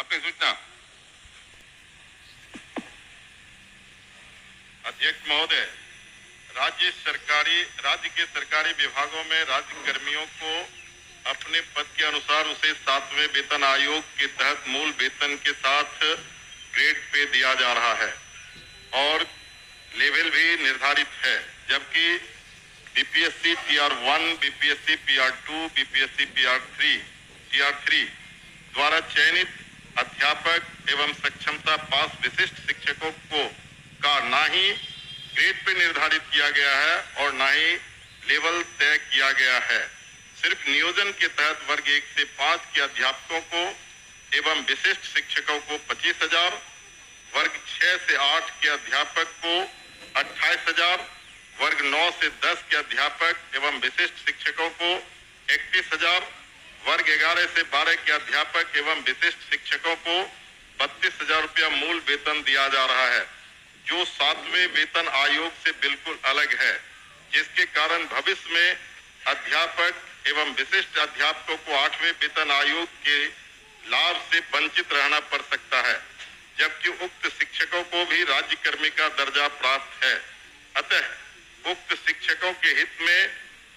आपकी सूचना। अध्यक्ष महोदय, राज्य के सरकारी विभागों में राज्य कर्मियों को अपने पद के अनुसार उसे 7वें वेतन आयोग के तहत मूल वेतन के साथ ग्रेड पे दिया जा रहा है और लेवल भी निर्धारित है, जबकि बीपीएससी टीआर1, बीपीएससी पीआर2, बीपीएससी टीआर3 द्वारा चयनित अध्यापक एवं सक्षमता पास विशिष्ट शिक्षकों को का ना ही ग्रेड पे निर्धारित किया गया है और ना ही लेवल तय किया गया है। सिर्फ नियोजन के तहत वर्ग 1 से 5 के अध्यापकों को एवं विशिष्ट शिक्षकों को 25,000, वर्ग 6 से 8 के अध्यापक को 28,000, वर्ग 9 से 10 के अध्यापक एवं विशिष्ट शिक्षकों को 31,000, वर्ग 11 से 12 के अध्यापक एवं विशिष्ट शिक्षकों को 32,000 रुपया मूल वेतन दिया जा रहा है, जो 7वें वेतन आयोग से बिल्कुल अलग है, जिसके कारण भविष्य में अध्यापक एवं विशिष्ट अध्यापकों को 8वें वेतन आयोग के लाभ से वंचित रहना पड़ सकता है, जबकि उक्त शिक्षकों को भी राज्य कर्मी का दर्जा प्राप्त है। अतः उक्त शिक्षकों के हित में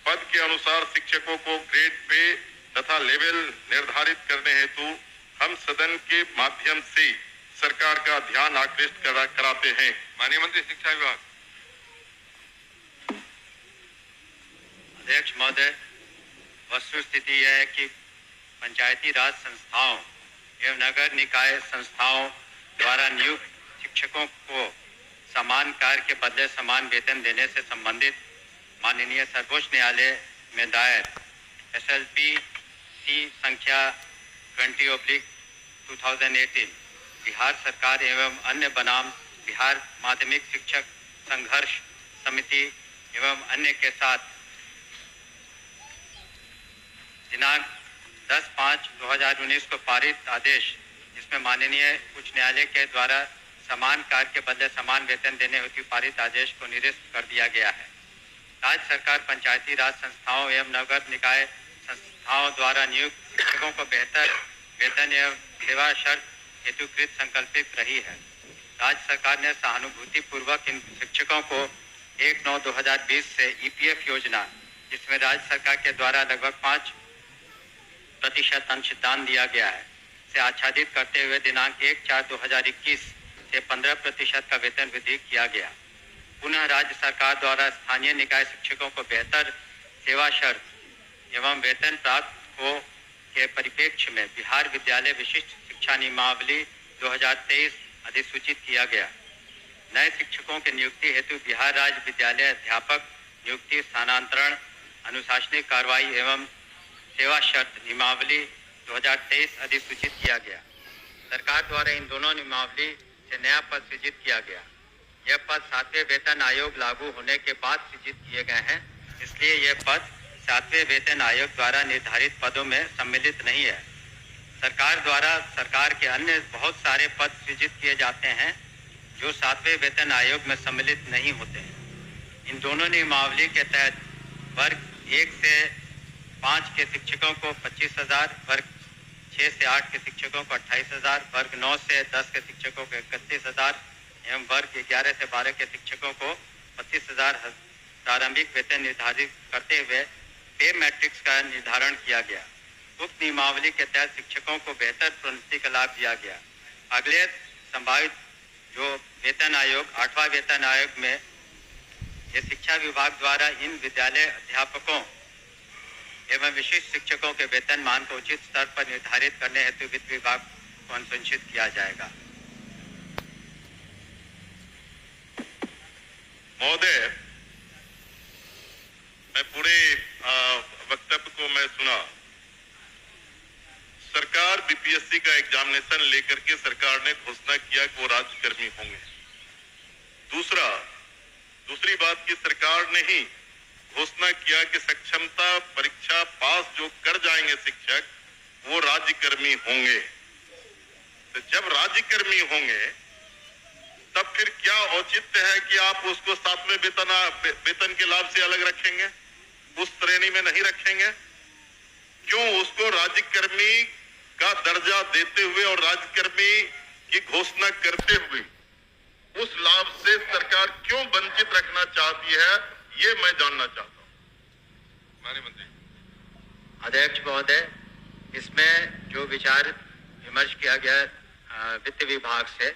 पद के अनुसार शिक्षकों को ग्रेड पे तथा लेवल निर्धारित करने हेतु हम सदन के माध्यम से सरकार का ध्यान आकृष्ट कराते हैं। माननीय मंत्री शिक्षा विभाग। अध्यक्ष महोदय, वस्तु स्थिति यह है कि पंचायती राज संस्थाओं एवं नगर निकाय संस्थाओं द्वारा नियुक्त शिक्षकों को समान कार्य के बदले समान वेतन देने से संबंधित माननीय सर्वोच्च न्यायालय में दायर SLP संख्या 20/2018 बिहार सरकार एवं अन्य बनाम बिहार माध्यमिक शिक्षक संघर्ष समिति एवं अन्य के साथ दिनांक 10/5/2019 को पारित आदेश, जिसमें माननीय उच्च न्यायालय के द्वारा समान कार्य के बदले समान वेतन देने हेतु पारित आदेश को निरस्त कर दिया गया है। राज्य सरकार पंचायती राज संस्थाओं एवं नगर निकाय संस्थाओं द्वारा नियुक्त शिक्षकों को बेहतर वेतन एवं सेवा शर्त हेतुकृत संकल्पित रही है। राज्य सरकार ने सहानुभूति पूर्वक इन शिक्षकों को 1/9/2020 से EPF योजना, जिसमें राज्य सरकार के द्वारा लगभग 5% अंशदान दिया गया है, से आच्छादित करते हुए दिनांक 1/4/2021 से 15% का वेतन वृद्धि किया गया। पुनः राज्य सरकार द्वारा स्थानीय निकाय शिक्षकों को बेहतर सेवा शर्त एवं वेतन प्राप्त हो के परिप्रेक्ष्य में बिहार विद्यालय विशिष्ट शिक्षा नियमावली 2023 अधिसूचित किया गया। नए शिक्षकों की नियुक्ति हेतु बिहार राज्य विद्यालय अध्यापक नियुक्ति, स्थानांतरण, अनुशासनिक कार्रवाई एवं सेवा शर्त नियमावली 2023 अधिसूचित किया गया। सरकार द्वारा इन दोनों नियमावली से नया पद सृजित किया गया। यह पद 7वें वेतन आयोग लागू होने के बाद सृजित किए गए हैं, इसलिए यह पद 7वें वेतन आयोग द्वारा निर्धारित पदों में सम्मिलित नहीं है। सरकार द्वारा सरकार के अन्य बहुत सारे पद सृजित किए जाते हैं जो 7वें वेतन आयोग में सम्मिलित नहीं होते हैं। इन दोनों नियमावली के तहत वर्ग 1 से 5 के शिक्षकों को 25,000, वर्ग 6 से 8 के शिक्षकों को 28,000, वर्ग 9 से 10 के शिक्षकों को 31,000 एवं वर्ग 11 से 12 के शिक्षकों को 25,000 प्रारंभिक वेतन निर्धारित करते हुए पे मैट्रिक्स का निर्धारण किया गया। उक्त नियमावली के तहत शिक्षकों को बेहतर प्रोन्नति का लाभ दिया गया। अगले संभावित जो वेतन आयोग 8वां वेतन आयोग में ये शिक्षा विभाग द्वारा इन विद्यालय अध्यापकों एवं विशिष्ट शिक्षकों के वेतन मान को उचित स्तर पर निर्धारित करने हेतु वित्त विभाग को अनुशंसित किया जाएगा। महोदय, मैं पूरे वक्तव्य को मैं सुना। सरकार बीपीएससी का एग्जामिनेशन लेकर के सरकार ने घोषणा किया कि वो राज्यकर्मी होंगे। दूसरी बात की सरकार ने ही घोषणा किया कि सक्षमता परीक्षा पास जो कर जाएंगे शिक्षक वो राज्यकर्मी होंगे। तो जब राज्यकर्मी होंगे तब फिर क्या औचित्य है कि आप उसको 7वें वेतन के लाभ से अलग रखेंगे, उस श्रेणी में नहीं रखेंगे? क्यों उसको राज्यकर्मी का दर्जा देते हुए और राज्यकर्मी की घोषणा करते हुए उस लाभ से सरकार क्यों वंचित रखना चाहती है, ये मैं जानना चाहता हूं। माननीय मंत्री। अध्यक्ष महोदय, इसमें जो विचार विमर्श किया गया वित्त विभाग से,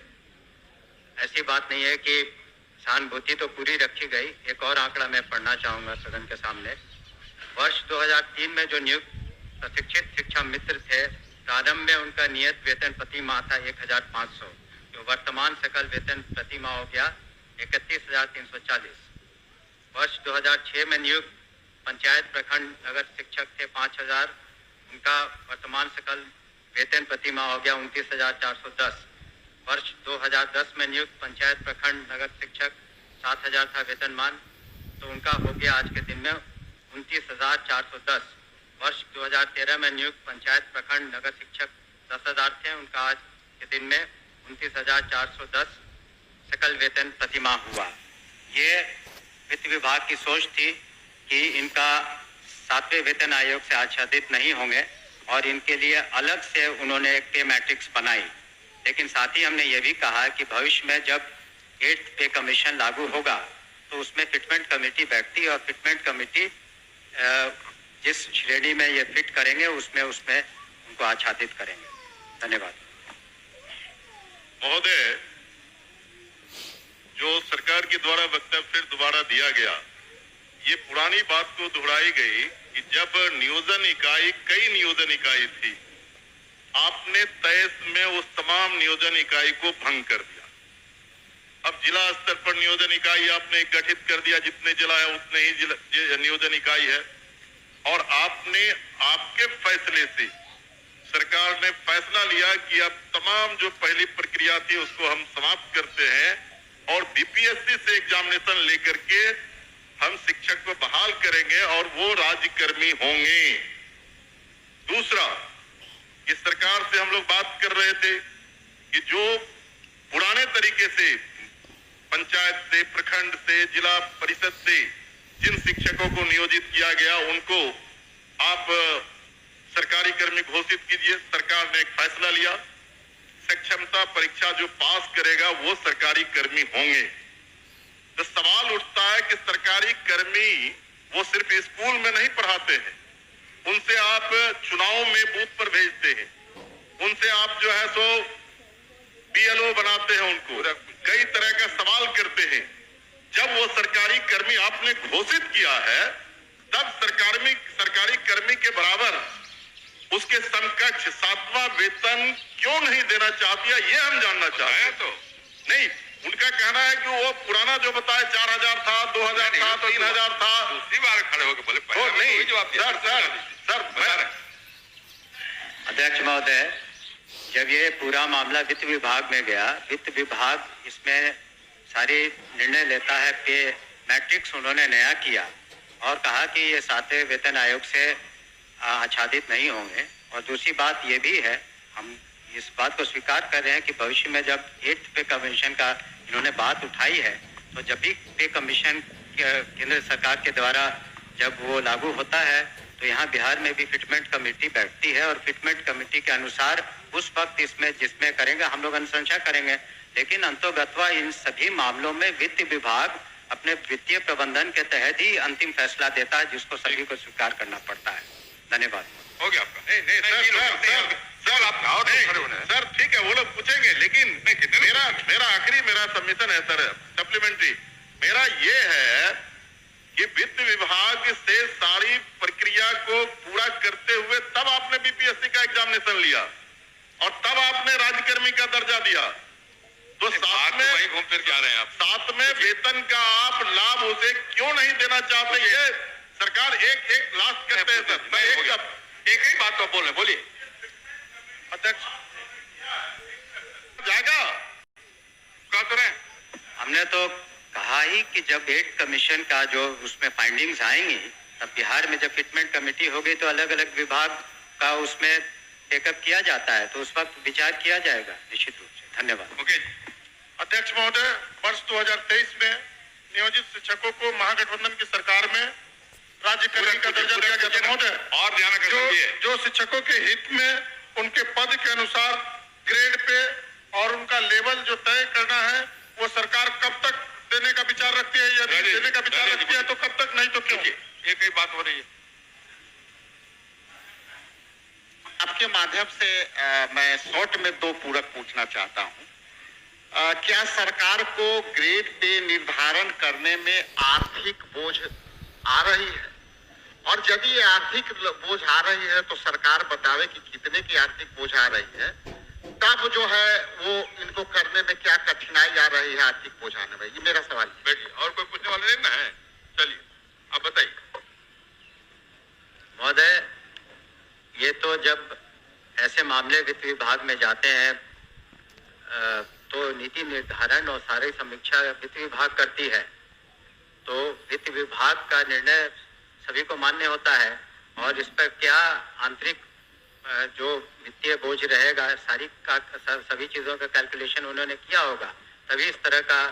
ऐसी बात नहीं है कि सहानुभूति तो पूरी रखी गई। एक और आंकड़ा मैं पढ़ना चाहूंगा सदन के सामने। वर्ष 2003 में जो नियुक्त प्रशिक्षित शिक्षा मित्र थे, प्रारंभ में उनका नियत वेतन प्रति माह था 1500, जो वर्तमान सकल वेतन प्रति माह हो गया 31,340। वर्ष 2006 में नियुक्त पंचायत प्रखंड नगर शिक्षक थे 5000, उनका वर्तमान सकल वेतन प्रति माह हो गया 29,410। वर्ष 2010 में नियुक्त पंचायत प्रखंड नगर शिक्षक 7000 था वेतनमान, तो उनका हो गया आज के दिन में 29,410। वर्ष 2013 में नियुक्त पंचायत प्रखंड नगर शिक्षक 10,000 थे, उनका आज के दिन में 29,410 सकल वेतन प्रति माह हुआ। ये वित्त विभाग की सोच थी कि इनका 7वें वेतन आयोग से आच्छादित नहीं होंगे और इनके लिए अलग से उन्होंने एक पे मैट्रिक्स बनाई। लेकिन साथ ही हमने ये भी कहा कि भविष्य में जब 8th पे कमीशन लागू होगा तो उसमें फिटमेंट कमेटी बैठती और फिटमेंट कमेटी जिस श्रेणी में ये फिट करेंगे उसमें उनको आच्छादित करेंगे। धन्यवाद। महोदय, जो सरकार के द्वारा वक्तव्य फिर दोबारा दिया गया, ये पुरानी बात को दोहराई गई कि जब नियोजन इकाई, कई नियोजन इकाई थी, आपने तय में उस तमाम नियोजन इकाई को भंग कर दिया। अब जिला स्तर पर नियोजन इकाई आपने गठित कर दिया, जितने जिला है उतने ही नियोजन इकाई है, और आपने आपके फैसले से सरकार ने फैसला लिया कि अब तमाम जो पहली प्रक्रिया थी उसको हम समाप्त करते हैं और बीपीएससी से एग्जामिनेशन लेकर के हम शिक्षक को बहाल करेंगे और वो राज्यकर्मी होंगे। दूसरा, इस सरकार से हम लोग बात कर रहे थे कि जो पुराने तरीके से पंचायत से, प्रखंड से, जिला परिषद से जिन शिक्षकों को नियोजित किया गया उनको आप सरकारी कर्मी घोषित कीजिए। सरकार ने एक फैसला लिया, सक्षमता परीक्षा जो पास करेगा वो सरकारी कर्मी होंगे। तो सवाल उठता है कि सरकारी कर्मी वो सिर्फ स्कूल में नहीं पढ़ाते हैं, उनसे आप चुनाव में बूथ पर भेजते हैं, उनसे आप जो है सो बीएलओ बनाते हैं, उनको कई तरह का सवाल करते हैं। जब वो सरकारी कर्मी आपने घोषित किया है, तब सरकारी कर्मी के बराबर उसके समकक्ष 7वां वेतन क्यों नहीं देना चाहती है, ये हम जानना चाहते हैं। तो नहीं, उनका कहना है कि वो पुराना जो बताया 4000 था, 2000 था, 3000 था। दूसरी बार खड़े होकर बोले नहीं सर। अध्यक्ष महोदय, जब ये पूरा मामला वित्त विभाग में गया, वित्त विभाग इसमें सारी निर्णय लेता है। पे मैट्रिक्स उन्होंने नया किया और कहा कि ये 7वें वेतन आयोग से आच्छादित नहीं होंगे। और दूसरी बात ये भी है, हम इस बात को स्वीकार कर रहे हैं कि भविष्य में जब 8th पे कमीशन का इन्होंने बात उठाई है, तो जब भी पे कमीशन केंद्र सरकार के द्वारा जब वो लागू होता है तो यहाँ बिहार में भी फिटमेंट कमेटी बैठती है और फिटमेंट कमेटी के अनुसार उस वक्त इसमें जिसमें करेंगे हम लोग अनुशंसा करेंगे। लेकिन अंतोगत्वा इन सभी मामलों में वित्त विभाग अपने वित्तीय प्रबंधन के तहत ही अंतिम फैसला देता है, जिसको सभी को स्वीकार करना पड़ता है। धन्यवाद। हो गया आपका। सर ठीक है, वो लोग पूछेंगे, लेकिन मेरा आखिरी सबमिशन है सर, सप्लीमेंट्री मेरा ये है कि वित्त विभाग से सारी प्रक्रिया को पूरा करते हुए तब आपने बीपीएससी का एग्जामिनेशन लिया और तब आपने राज्यकर्मी का दर्जा दिया। तो साथ में वही घूम फिर के आ रहे हैं आप। 7वें वेतन का आप लाभ उसे क्यों नहीं देना चाहते? ये सरकार एक लास्ट करते हैं सर। मैं एक ही बात तो बोल रहे, बोलिए अध्यक्ष। जाएगा कह तो रहे, हमने तो कहा ही कि जब 8th कमीशन का जो उसमें फाइंडिंग्स आएंगी, तब बिहार में जब फिटमेंट कमेटी होगी तो अलग अलग विभाग का उसमें टेकअप किया जाता है, तो उस वक्त विचार किया जाएगा निश्चित रूप से। धन्यवाद। ओके अध्यक्ष महोदय, वर्ष 2023 में नियोजित शिक्षकों को महागठबंधन की सरकार में राज्यकर्मी का दर्जा दिया गया था महोदय। और ध्यान जो शिक्षकों के हित में उनके पद के अनुसार ग्रेड पे और उनका लेवल जो तय करना है वो सरकार कब तक देने का विचार रखती है? यदि देने का विचार रखती है तो कब तक, नहीं तो क्यों? एक ही बात हो रही है। आपके माध्यम से मैं शॉर्ट में 2 पूरक पूछना चाहता हूं। क्या सरकार को ग्रेड पे निर्धारण करने में आर्थिक बोझ आ रही है? और यदि ये आर्थिक बोझ आ रही है तो सरकार बतावे कि कितने की आर्थिक बोझ आ रही है, तब जो है वो इनको करने में क्या कठिनाई आ रही है आर्थिक बोझ आने में? ये मेरा सवाल है। बैठिए, और कोई पूछने वाले नहीं ना है? चलिए आप बताइए। महोदय, ये तो जब ऐसे मामले वित्त विभाग में जाते हैं तो नीति निर्धारण और सारी समीक्षा वित्त विभाग करती है, तो वित्त विभाग का निर्णय सभी को मान्य होता है और इस पर क्या आंतरिक जो वित्तीय बोझ रहेगा सभी चीजों का कैलकुलेशन उन्होंने किया होगा, तभी इस तरह का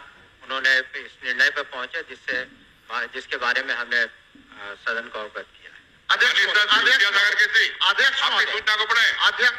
उन्होंने इस निर्णय पर पहुंचे जिसके बारे में हमने सदन को अवगत किया। अध्यक्ष सूचना को पढ़े। अध्यक्ष